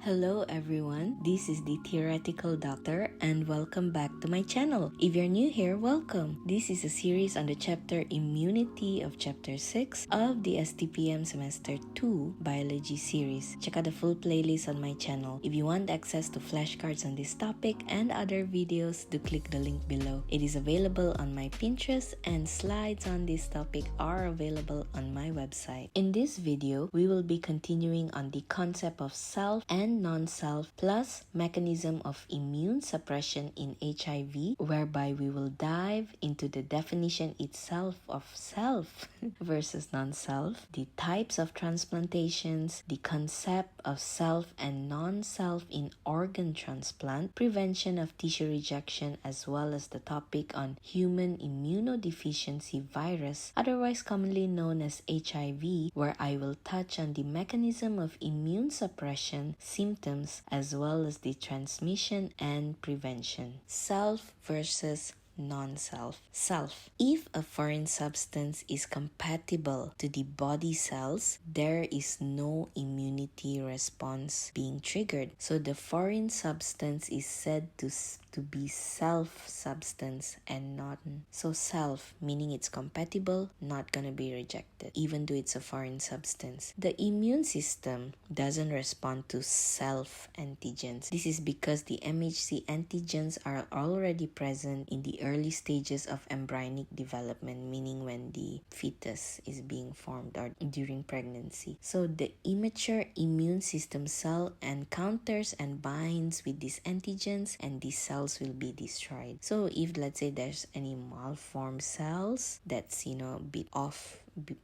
Hello everyone, this is the Theoretical Doctor and welcome back to my channel. If you're new here, welcome. This is a series on the chapter Immunity of Chapter 6 of the STPM Semester 2 Biology series. Check out the full playlist on my channel. If you want access to flashcards on this topic and other videos, do click the link below. It is available on my Pinterest and slides on this topic are available on my website. In this video, we will be continuing on the concept of self and non-self plus mechanism of immune suppression in HIV, whereby we will dive into the definition itself of self versus non-self, the types of transplantations, the concept of self and non-self in organ transplant, prevention of tissue rejection, as well as the topic on human immunodeficiency virus, otherwise commonly known as HIV, where I will touch on the mechanism of immune suppression, symptoms, as well as the transmission and prevention. Self versus non-self. Self. If a foreign substance is compatible to the body cells, there is no immunity response being triggered. So the foreign substance is said to be self substance and not. So self, meaning it's compatible, not gonna be rejected, even though it's a foreign substance. The immune system doesn't respond to self antigens. This is because the MHC antigens are already present in the early stages of embryonic development, meaning when the fetus is being formed or during pregnancy. So the immature immune system cell encounters and binds with these antigens, and these cells will be destroyed. So if, let's say, there's any malformed cells that's a bit off,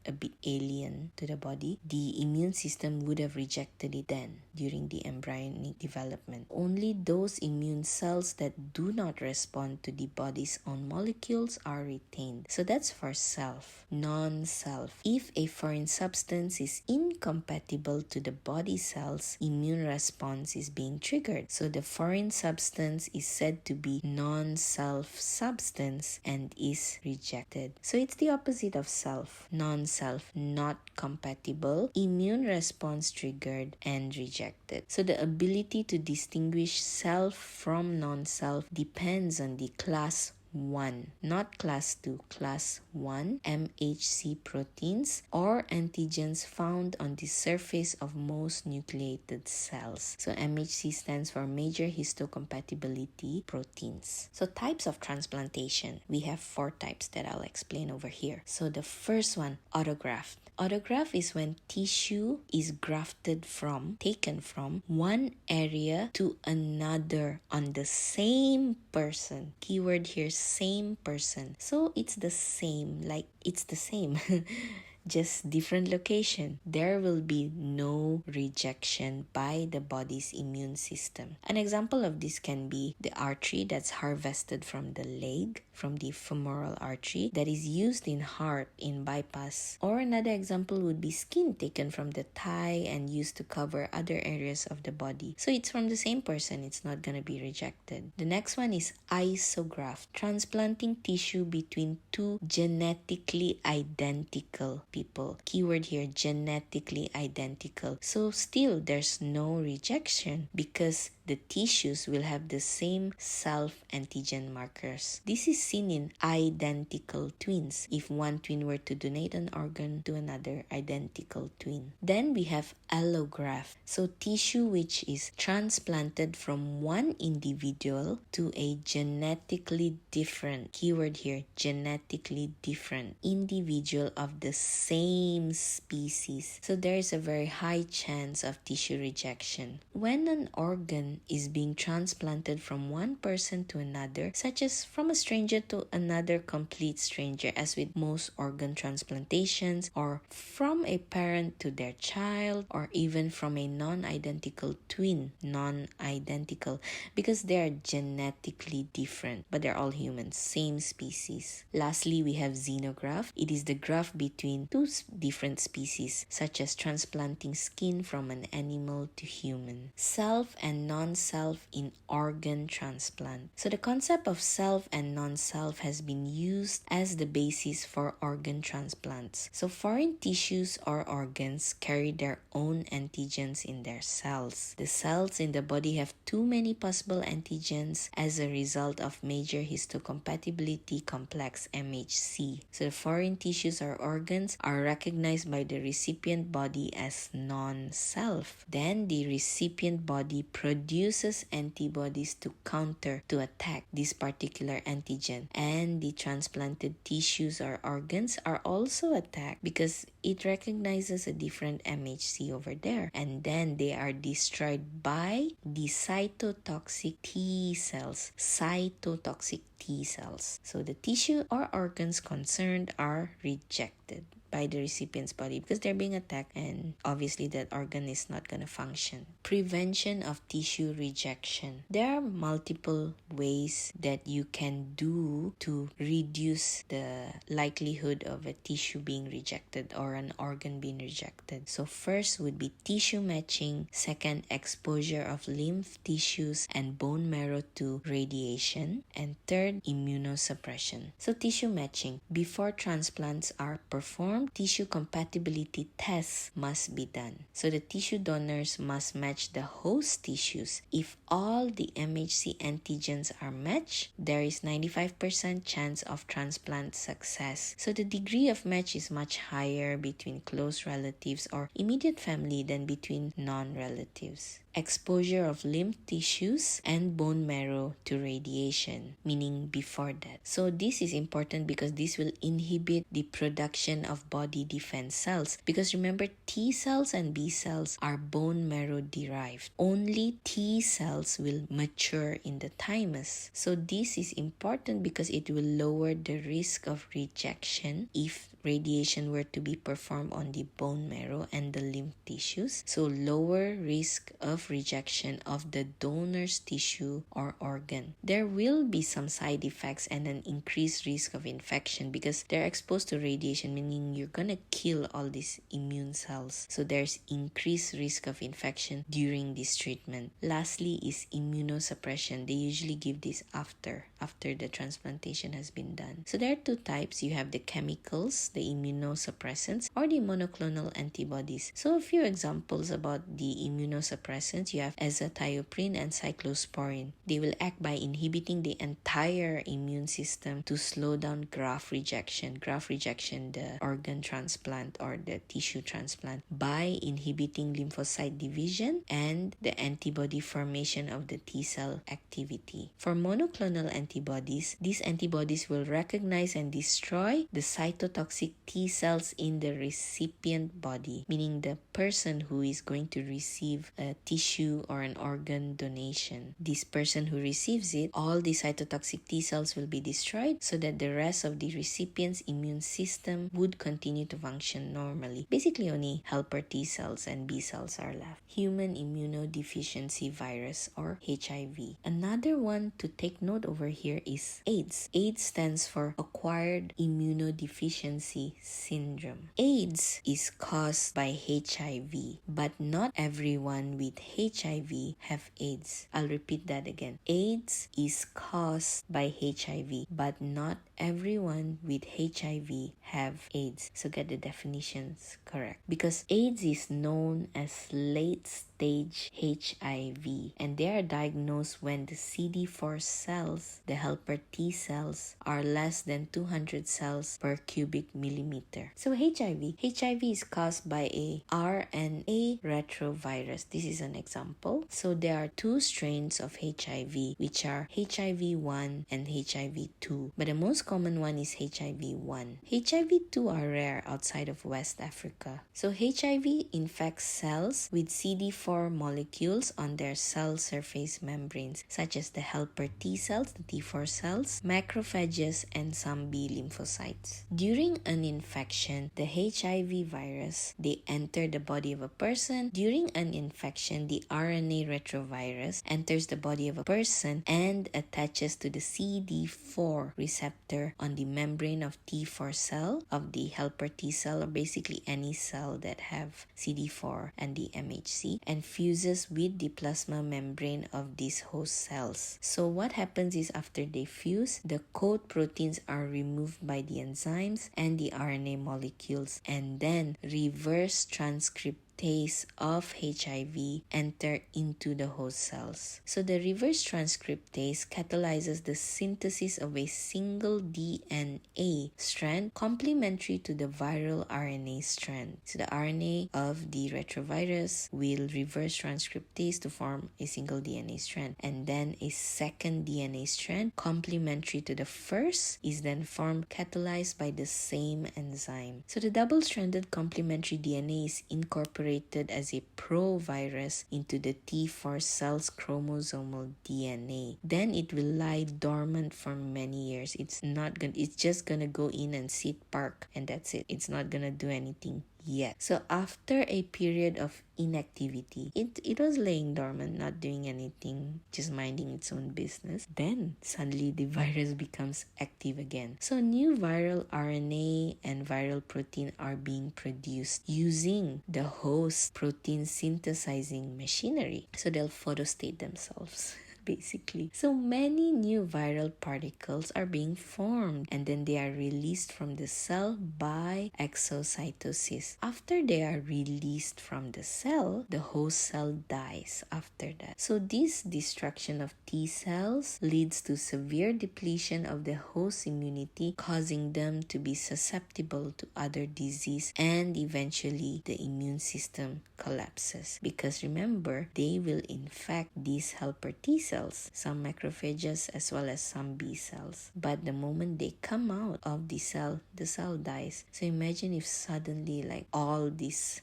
a bit alien to the body, the immune system would have rejected it then during the embryonic development. Only those immune cells that do not respond to the body's own molecules are retained. So that's for self. Non-self. If a foreign substance is incompatible to the body cells, immune response is being triggered. So the foreign substance is said to be non-self substance and is rejected. So it's the opposite of self. Non-self, not compatible, immune response triggered and rejected. So the ability to distinguish self from non-self depends on the class 1, not class 2, class 1 MHC proteins or antigens found on the surface of most nucleated cells. So MHC stands for major histocompatibility proteins. So types of transplantation, we have 4 types that I'll explain over here. So the first one, autograft. Autograft is when tissue is taken from one area to another on the same person. Keyword here, same person. So it's the same, just different location. There will be no rejection by the body's immune system. An example of this can be the artery that's harvested from the leg, from the femoral artery that is used in heart in bypass. Or another example would be skin taken from the thigh and used to cover other areas of the body. So it's from the same person, it's not going to be rejected. The next one is isograft, transplanting tissue between two genetically identical people. Keyword here, genetically identical. So still there's no rejection because the tissues will have the same self-antigen markers. This is seen in identical twins. If one twin were to donate an organ to another identical twin. Then we have allograft. So tissue which is transplanted from one individual to a genetically different, keyword here, genetically different individual of the same species. So there is a very high chance of tissue rejection. When an organ is being transplanted from one person to another, such as from a stranger to another complete stranger, as with most organ transplantations, or from a parent to their child, or even from a non-identical twin, because they are genetically different, but they're all humans, same species. Lastly, we have xenograft. It is the graft between two different species, such as transplanting skin from an animal to human. Self and non non-self in organ transplant. So the concept of self and non-self has been used as the basis for organ transplants. So foreign tissues or organs carry their own antigens in their cells. The cells in the body have too many possible antigens as a result of major histocompatibility complex MHC. So the foreign tissues or organs are recognized by the recipient body as non-self. Then the recipient body produces antibodies to attack this particular antigen, and the transplanted tissues or organs are also attacked because it recognizes a different MHC over there, and then they are destroyed by the cytotoxic T cells. So the tissue or organs concerned are rejected by the recipient's body because they're being attacked, and obviously that organ is not going to function. Prevention of tissue rejection. There are multiple ways that you can do to reduce the likelihood of a tissue being rejected or an organ being rejected. So first would be tissue matching, second exposure of lymph tissues and bone marrow to radiation, and third immunosuppression. So tissue matching. Before transplants are performed, tissue compatibility tests must be done. So the tissue donors must match the host tissues. If all the MHC antigens are matched, there is 95% chance of transplant success. So the degree of match is much higher between close relatives or immediate family than between non-relatives. Exposure of lymph tissues and bone marrow to radiation, meaning before that. So this is important because this will inhibit the production of body defense cells, because remember, T cells and B cells are bone marrow derived. Only T cells will mature in the thymus. So this is important because it will lower the risk of rejection if radiation were to be performed on the bone marrow and the lymph tissues. So lower risk of rejection of the donor's tissue or organ. There will be some side effects and an increased risk of infection because they're exposed to radiation, meaning you're gonna kill all these immune cells. So there's increased risk of infection during this treatment. Lastly is immunosuppression. They usually give this after the transplantation has been done. So there are two types. You have the chemicals, the immunosuppressants, or the monoclonal antibodies. So a few examples about the immunosuppressants. You have azathioprine and cyclosporine. They will act by inhibiting the entire immune system to slow down graft rejection. Graft rejection, the organ transplant or the tissue transplant, by inhibiting lymphocyte division and the antibody formation of the T cell activity. For monoclonal antibodies, these antibodies will recognize and destroy the cytotoxic T cells in the recipient body, meaning the person who is going to receive a tissue or an organ donation. This person who receives it, all the cytotoxic T cells will be destroyed so that the rest of the recipient's immune system would continue to function normally. Basically, only helper T cells and B cells are left. Human Immunodeficiency Virus or HIV. Another one to take note over here is AIDS. AIDS stands for Acquired Immunodeficiency Syndrome. AIDS is caused by HIV, but not everyone with HIV have AIDS. I'll repeat that again. AIDS is caused by HIV, but not everyone with HIV have AIDS. So get the definitions correct. Because AIDS is known as late stage HIV, and they are diagnosed when the CD4 cells, the helper T cells, are less than 200 cells per cubic millimeter. So HIV is caused by a RNA retrovirus. This is an example. So there are two strains of HIV, which are HIV-1 and HIV-2. But the most common one is HIV-1. HIV-2 are rare outside of West Africa. So HIV infects cells with CD4 molecules on their cell surface membranes, such as the helper T cells, the T4 cells, macrophages, and some B lymphocytes. During an infection, the HIV virus, they enter the body of a person. During an infection, the RNA retrovirus enters the body of a person and attaches to the CD4 receptor on the membrane of T4 cell of the helper T cell, or basically any cell that have CD4 and the MHC, and and fuses with the plasma membrane of these host cells. So what happens is after they fuse, the coat proteins are removed by the enzymes and the RNA molecules, and then reverse transcriptase of HIV enter into the host cells. So the reverse transcriptase catalyzes the synthesis of a single DNA strand complementary to the viral RNA strand. So the RNA of the retrovirus will reverse transcriptase to form a single DNA strand, and then a second DNA strand complementary to the first is then formed, catalyzed by the same enzyme. So the double-stranded complementary DNA is incorporated as a provirus into the T4 cell's chromosomal DNA. Then it will lie dormant for many years. It's just gonna go in and sit, park, and that's it. It's not gonna do anything yet. So after a period of inactivity, it was laying dormant, not doing anything, just minding its own business. Then suddenly the virus becomes active again. So new viral RNA and viral protein are being produced using the host protein synthesizing machinery. So they'll photostate themselves. Basically. So many new viral particles are being formed, and then they are released from the cell by exocytosis. After they are released from the cell, the host cell dies after that. So this destruction of T cells leads to severe depletion of the host immunity, causing them to be susceptible to other disease, and eventually the immune system collapses. Because remember, they will infect these helper T cells, some macrophages as well as some B cells. But the moment they come out of the cell dies. So imagine if suddenly like all this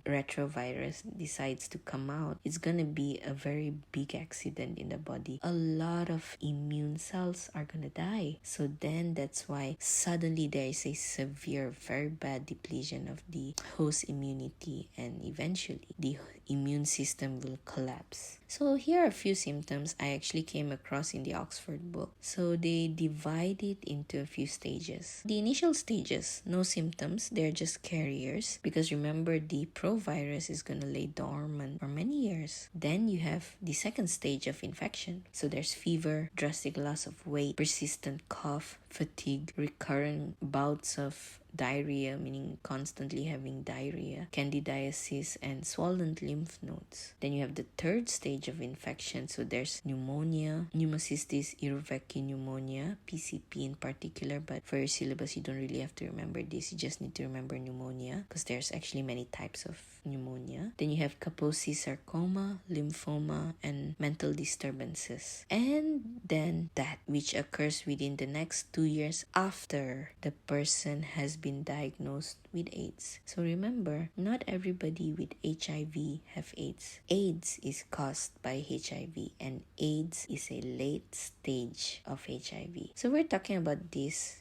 retrovirus decides to come out. It's gonna be a very big accident in the body. A lot of immune cells are gonna die. So then that's why suddenly there is a severe, very bad depletion of the host immunity, and eventually the immune system will collapse. So here are a few symptoms I actually came across in the Oxford book. So they divide it into a few stages. The initial stages, no symptoms, they're just carriers, because remember the provirus is going to lay dormant for many years. Then you have the second stage of infection. So there's fever, drastic loss of weight, persistent cough, fatigue, recurrent bouts of diarrhea, meaning constantly having diarrhea, candidiasis, and swollen lymph nodes. Then you have the third stage of infection. So there's pneumonia, pneumocystis erovecchi pneumonia, PCP in particular, but for your syllabus you don't really have to remember this. You just need to remember pneumonia, because there's actually many types of pneumonia. Then you have Kaposi sarcoma, lymphoma, and mental disturbances. And then that which occurs within the next 2 years after the person has been diagnosed with AIDS. So remember, not everybody with HIV have AIDS. AIDS is caused by HIV, and AIDS is a late stage of HIV. So we're talking about this,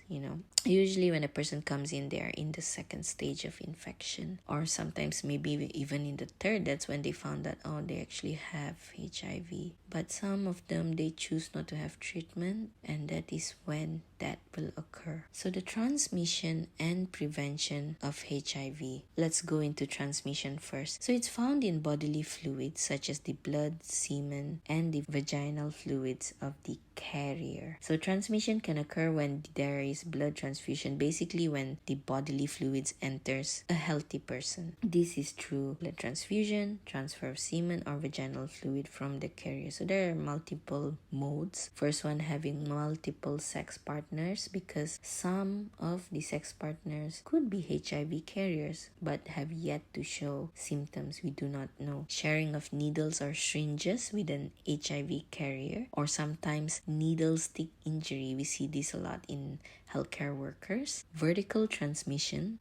usually when a person comes in, they are in the second stage of infection, or sometimes maybe even in the third. That's when they found that, they actually have HIV. But some of them, they choose not to have treatment, and that is when that will occur. So the transmission and prevention of HIV. Let's go into transmission first. So it's found in bodily fluids such as the blood, semen, and the vaginal fluids of the carrier. So transmission can occur when there is blood transfusion, basically when the bodily fluids enters a healthy person. This is through blood transfusion, transfer of semen, or vaginal fluid from the carrier. So there are multiple modes. First one, having multiple sex partners, because some of the sex partners could be HIV carriers but have yet to show symptoms. We do not know. Sharing of needles or syringes with an HIV carrier, or sometimes needle stick injury. We see this a lot in healthcare workers. Vertical transmission,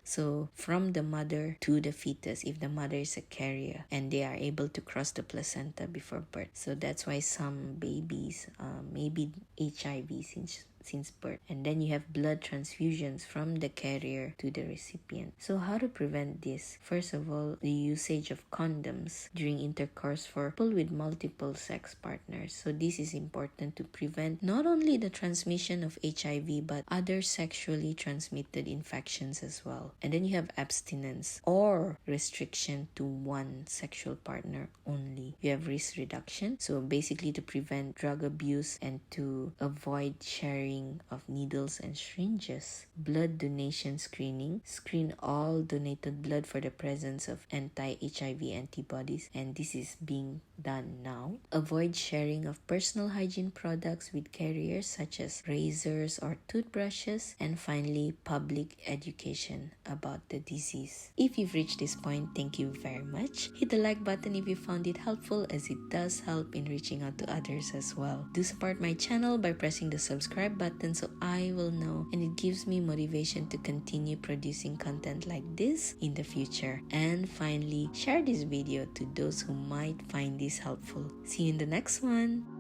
so from the mother to the fetus, if the mother is a carrier and they are able to cross the placenta before birth. So that's why some babies may be HIV, since since birth. And then you have blood transfusions from the carrier to the recipient. So how to prevent this? First of all, the usage of condoms during intercourse for people with multiple sex partners. So this is important to prevent not only the transmission of HIV but other sexually transmitted infections as well. And then you have abstinence or restriction to one sexual partner only. You have risk reduction, so basically to prevent drug abuse and to avoid sharing of needles and syringes. Blood donation screening. Screen all donated blood for the presence of anti-HIV antibodies, and this is being done now. Avoid sharing of personal hygiene products with carriers such as razors or toothbrushes. And finally, public education about the disease. If you've reached this point, thank you very much. Hit the like button if you found it helpful, as it does help in reaching out to others as well. Do support my channel by pressing the subscribe button so I will know, and it gives me motivation to continue producing content like this in the future. And finally, share this video to those who might find this helpful. See you in the next one.